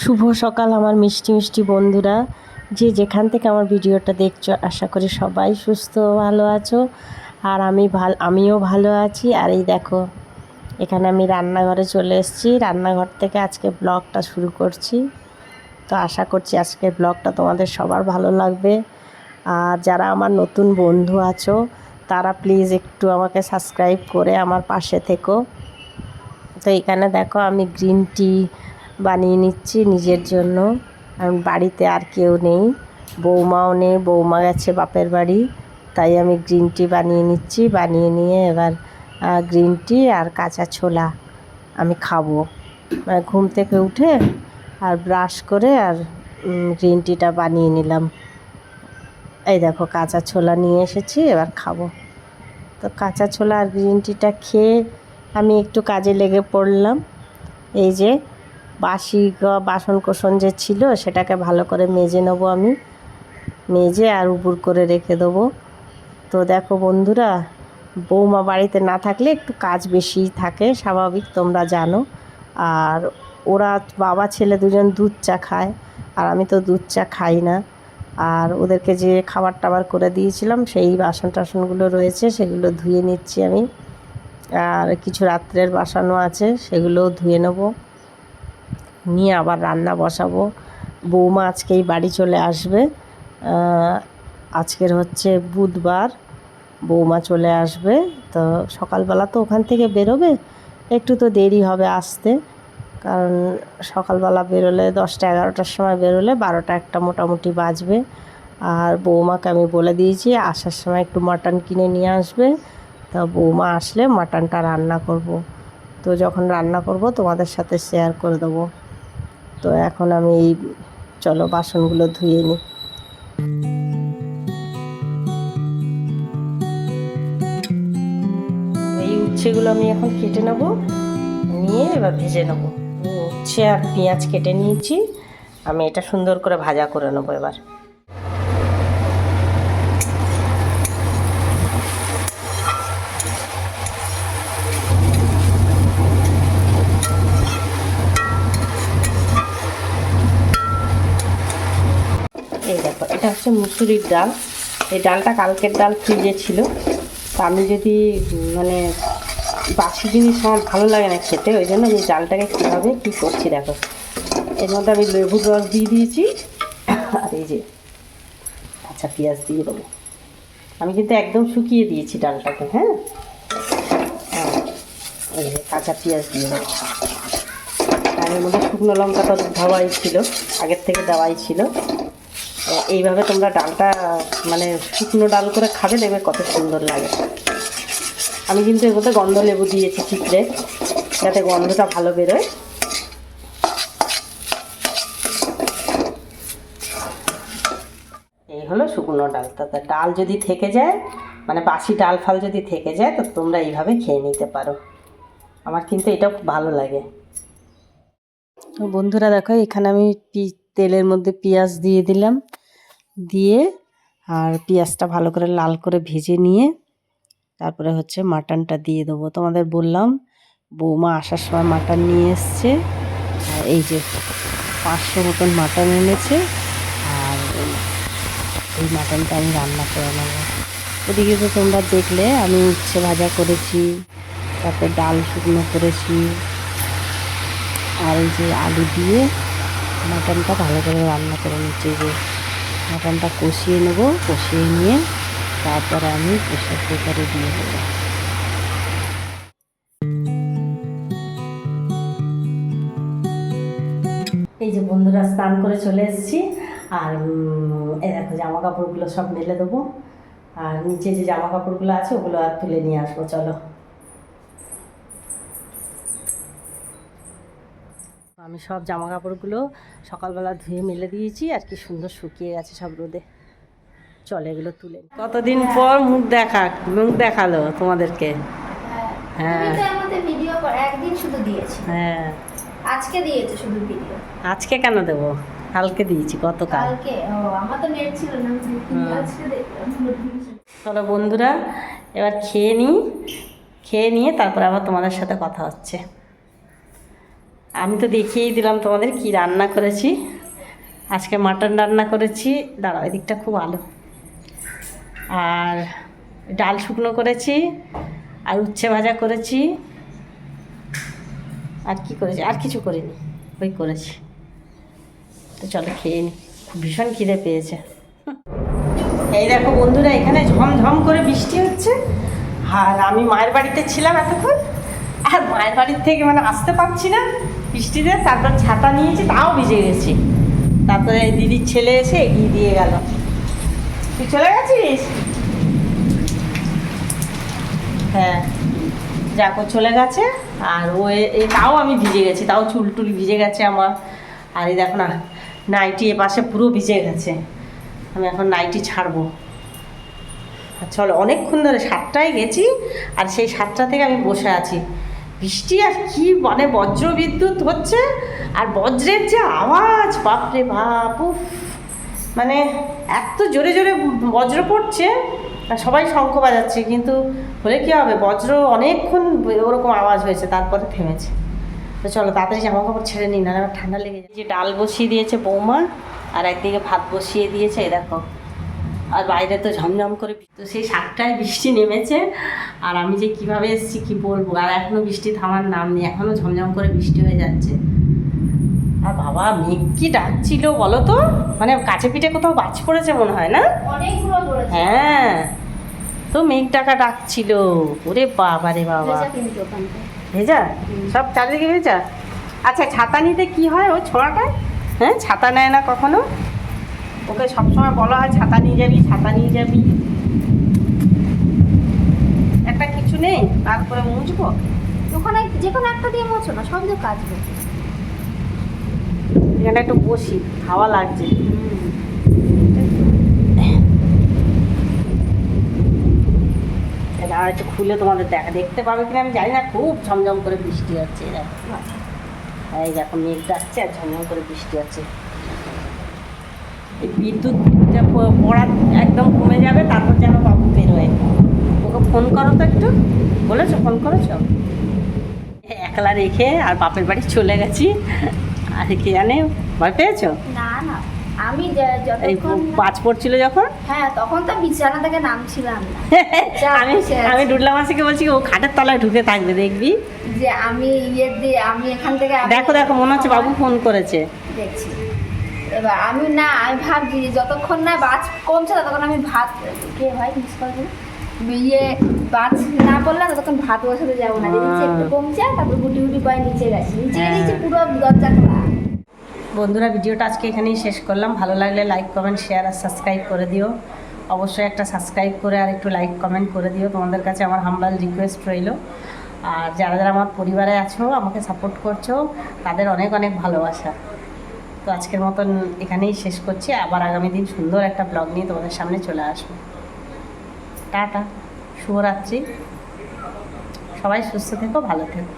শুভ সকাল আমার মিষ্টি মিষ্টি বন্ধুরা, যে যেখান থেকে আমার ভিডিওটা দেখছো, আশা করি সবাই সুস্থ ভালো আছো। আর আমিও ভালো আছি। আর এই দেখো, এখানে আমি রান্নাঘরে চলে এসেছি। রান্নাঘর থেকে আজকে ব্লগটা শুরু করছি। তো আশা করছি আজকের ব্লগটা তোমাদের সবার ভালো লাগবে। আর যারা আমার নতুন বন্ধু আছো, তারা প্লিজ একটু আমাকে সাবস্ক্রাইব করে আমার পাশে থেকো। তো এখানে দেখো, আমি গ্রিন টি বানিয়ে নিচ্ছি নিজের জন্য। কারণ বাড়িতে আর কেউ নেই, বৌমাও নেই, বৌমা গেছে বাপের বাড়ি। তাই আমি গ্রিন টি বানিয়ে নিচ্ছি। বানিয়ে নিয়ে এবার গ্রিন টি আর কাঁচা ছোলা আমি খাবো। মানে ঘুম থেকে উঠে আর ব্রাশ করে আর গ্রিন টিটা বানিয়ে নিলাম। এই দেখো, কাঁচা ছোলা নিয়ে এসেছি, এবার খাবো। তো কাঁচা ছোলা আর গ্রিন টিটা খেয়ে আমি একটু কাজে লেগে পড়লাম। এই যে বাসি বাসন কোসন যে ছিল, সেটাকে ভালো করে মেজে নেবো আমি। মেজে আর উপুর করে রেখে দেবো। তো দেখো বন্ধুরা, বৌমা বাড়িতে না থাকলে একটু কাজ বেশিই থাকে, স্বাভাবিক, তোমরা জানো। আর ওরা বাবা ছেলে দুজন দুধ চা খায়, আর আমি তো দুধ চা খাই না। আর ওদেরকে যে খাবার টাবার করে দিয়েছিলাম, সেই বাসন টাসনগুলো রয়েছে, সেগুলো ধুয়ে নিচ্ছি আমি। আর কিছু রাত্রের বাসনও আছে, সেগুলোও ধুয়ে নেব, নিয়ে আবার রান্না বসাবো। বৌমা আজকেই বাড়ি চলে আসবে। আজকের হচ্ছে বুধবার, বৌমা চলে আসবে। তো সকালবেলা তো ওখান থেকে বেরোবে, একটু তো দেরি হবে আসতে। কারণ সকালবেলা বেরোলে 10টা-11টার সময় বেরোলে 12টা-1টা মোটামুটি বাজবে। আর বৌমাকে আমি বলে দিয়েছি আসার সময় একটু মাটন কিনে নিয়ে আসবে। তা বৌমা আসলে মাটনটা রান্না করব। তো যখন রান্না করব তোমাদের সাথে শেয়ার করে দেবো। তো এখন আমি চলো বাসনগুলো ধুয়ে নিই। এই উচ্ছেগুলো আমি এখন কেটে নেব, নিয়ে এবার ভেজে নেব। উচ্ছে আর পেঁয়াজ কেটে নিয়েছি, আমি এটা সুন্দর করে ভাজা করে নেবো এবার। এই দেখো, এটা হচ্ছে মুসুরির ডাল। এই ডালটা কালকের ডাল ফ্রিজে ছিল। তা আমি যদি মানে বাসি জিনিস আমার ভালো লাগে না খেতে, ওই জন্য আমি ডালটাকে কীভাবে কী করছি দেখো। এর মধ্যে আমি লেবুর রস দিয়ে দিয়েছি, আর এই যে আচ্ছা পেঁয়াজ দিয়ে দেবো। আমি কিন্তু একদম শুকিয়ে দিয়েছি ডালটাকে। হ্যাঁ, এই যে কাঁচা পেঁয়াজ দিয়ে দেবো। আর এর মধ্যে শুকনো লঙ্কা তো দেওয়াই ছিল, আগের থেকে দেওয়াই ছিল। এইভাবে তোমরা ডালটা মানে শুকনো ডাল করে খাবে, দেখবে কত সুন্দর লাগে। আমি কিন্তু এর মধ্যে গন্ধ লেবু দিয়েছি চিত্রে, যাতে গন্ধটা ভালো বেরোয়। এই হলো শুকনো ডাল। তাতে ডাল যদি থেকে যায়, মানে বাসি ডাল ফাল যদি থেকে যায়, তো তোমরা এইভাবে খেয়ে নিতে পারো। আমার কিন্তু এটা খুব ভালো লাগে। তো বন্ধুরা দেখো, এখানে আমি তেলের মধ্যে পেঁয়াজ দিয়ে দিলাম, দিয়ে আর পেঁয়াজটা ভালো করে লাল করে ভেজে নিয়ে তারপরে হচ্ছে মাটনটা দিয়ে দেবো। তোমাদের বললাম বৌমা আসার সময় মাটন নিয়ে এসছে। আর এই যে 500 মতন মাটন এনেছে। আর এই মাটনটা আমি রান্না করে নেবো। ওদিকে তো তোমরা দেখলে আমি উচ্ছে ভাজা করেছি, তারপরে ডাল শুকনো করেছি। আর এই যে আলু দিয়ে মাটনটা ভালো করে রান্না করে নিচ্ছি। যে মাটনটা কষিয়ে নেবো, কষিয়ে নিয়ে তারপরে আমি প্রেসার কুকারে দিয়ে দেবো। এই যে বন্ধুরা, স্নান করে চলে এসেছি। আর এই দেখো, জামা কাপড়গুলো সব মেলে দেবো। আর নিচে যে জামা কাপড়গুলো আছে ওগুলো আর তুলে নিয়ে আসবো। চলো, আমি সব জামা কাপড়গুলো সকালবেলা ধুয়ে মেলে দিয়েছি, আর কি সুন্দর শুকিয়ে গেছে সব রোদে। চলে এগুলো তুলে। কতদিন পর মুখ দেখালো তোমাদেরকে। হ্যাঁ, ভিডিও একদিন শুধু দিয়েছি। হ্যাঁ, আজকে দিয়েছে শুধু ভিডিও। আজকে কেন দেবো, কালকে দিয়েছি, গতকাল। কালকে আমার তো নেট ছিল না, আজকে দেখলাম নোটিফিকেশন। চলো বন্ধুরা, এবার খেয়ে নিয়ে তারপরে আবার তোমাদের সাথে কথা হচ্ছে। আমি তো দেখিয়েই দিলাম তোমাদের কি রান্না করেছি। আজকে মাটন রান্না করেছি, দাঁড়াও এদিকটা খুব আলো। আর ডাল শুকনো করেছি, আর উচ্ছে ভাজা করেছি। আর কি করেছি? আর কিছু করিনি, ওই করেছি। তো চলো খেয়ে নি, ভীষণ খিদে পেয়েছে। এই দেখো বন্ধুরা, এখানে ঝমঝম করে বৃষ্টি হচ্ছে। আর আমি মায়ের বাড়িতে ছিলাম এতক্ষণ, আর মায়ের বাড়ির থেকে মানে আসতে পারছি না বৃষ্টিতে। তারপর ছাতা নিয়েছি, তাও ভিজে গেছি। তারপরে দিদির ছেলে এসে এগিয়ে দিয়ে গেল। তুই চলে গেছিস? হ্যাঁ, যাকো চলে গেছে। আর ও তাও আমি ভিজে গেছি, তাও চুল টুল ভিজে গেছে আমার। আর এই দেখো না, নাইটি এ পাশে পুরো ভিজে গেছে। আমি এখন নাইটি ছাড়বো। চলো, অনেকক্ষণ ধরে 7টায় গেছি, আর সেই 7টা থেকে আমি বসে আছি। বৃষ্টি আর কি মানে বজ্র বিদ্যুৎ হচ্ছে, আর বজ্রের যে আওয়াজ, বাপরে বাপ! উফ, মানে এত জোরে জোরে বজ্র পড়ছে, আর সবাই শঙ্খ বাজাচ্ছে, কিন্তু হলে কী হবে, বজ্র অনেকক্ষণ ওরকম আওয়াজ হয়েছে, তারপরে থেমেছে। তো চলো তাড়াতাড়ি জামা কাপড় ছেড়ে নিই, না আমার ঠান্ডা লেগে যায়। যে ডাল বসিয়ে দিয়েছে বৌমা, আর একদিকে ভাত বসিয়ে দিয়েছে, এই দেখো। আর বাইরে তো ঝমঝম করে, তো সেই 7টায় বৃষ্টি নেমেছে। আর আমি যে কিভাবে এসেছি কি বলবো, আর এখনও বৃষ্টি থামার নাম নেই, এখনও ঝমঝম করে বৃষ্টি হয়ে যাচ্ছে। আর বাবা, মেঘ কি ডাকছিল বলো তো, মানে কাছে পিঠে কোথাও বাজ পড়েছে মনে হয় না? অনেকগুলো করেছে। হ্যাঁ, তো মেঘ ডাকা ডাকছিল। ওরে বাবা রে বাবা, ভেজা কিন্তু ওখানটা। ভেজা সব চারিদিকে ভেজা। আচ্ছা, ছাতা নিতে কি হয় ও ছোঁয়াটায়? হ্যাঁ, ছাতা নেয় না কখনো। ওকে সবসময় বলা হয় ছাতা নিয়ে যাবি, ছাতা নিয়ে যাবি। একটা কিছু নেই, তারপরে মুছবো। ওখানে যে কোনো একটা দিয়ে মোছো না, সব দিয়ে কাচবে। এখানে একটু বসি, হাওয়া লাগছে। এটা আর একটু খুলে তোমাদের দেখতে পাবে কিনা আমি জানি না। খুব ঝমঝম করে বৃষ্টি হচ্ছে। এই দেখো, মেঘ ডাকছে আর ঝমঝম করে বৃষ্টি হচ্ছে। এই বিদ্যুৎটা পড়া একদম কমে যাবে, তারপর যেন বাবু বেরোয়। ওকে ফোন করো তো একটু, বলেছো? ফোন করেছো? একলা রেখে আর বাপের বাড়ি চলে গেছি। আর কি জানে, ভয় পেয়েছো? না না, আমি এই যতক্ষণ বাজ পড়ছিল যখন, হ্যাঁ তখন তো বিছানা থেকে নামছিলাম না। আমি আমি ডুডলা মাসিকে বলছি ও খাটের তলায় ঢুকে থাকবে, দেখবি। যে আমি আমি এখান থেকে দেখো দেখো, মনে হচ্ছে বাবু ফোন করেছে। দেখছি। এবার আমি ভাবছি যে যতক্ষণ না বাজ কমছে ততক্ষণ আমি ভাত কে ভাই মিস করবো বাজ না পড়লে ততক্ষণ ভাত বসাতে যাবো না। দেখছি একটু কমছে, তারপর গুটি গুটি পায়ে নিচে গেছি, পুরো দরজা খোলা। বন্ধুরা, ভিডিওটা আজকে এখানেই শেষ করলাম। ভালো লাগলে লাইক, কমেন্ট, শেয়ার আর সাবস্ক্রাইব করে দিও। অবশ্যই একটা সাবস্ক্রাইব করে আর একটু লাইক কমেন্ট করে দিও। তোমাদের কাছে আমার হাম্বাল রিকোয়েস্ট রইল। আর যারা যারা আমার পরিবারে আছো, আমাকে সাপোর্ট করছো, তাদের অনেক অনেক ভালোবাসা। তো আজকের মতন এখানেই শেষ করছি। আবার আগামী দিন সুন্দর একটা ব্লগ নিয়ে তোমাদের সামনে চলে আসবো। টাটা, শুভরাত্রি। সবাই সুস্থ থেকো, ভালো থেকো।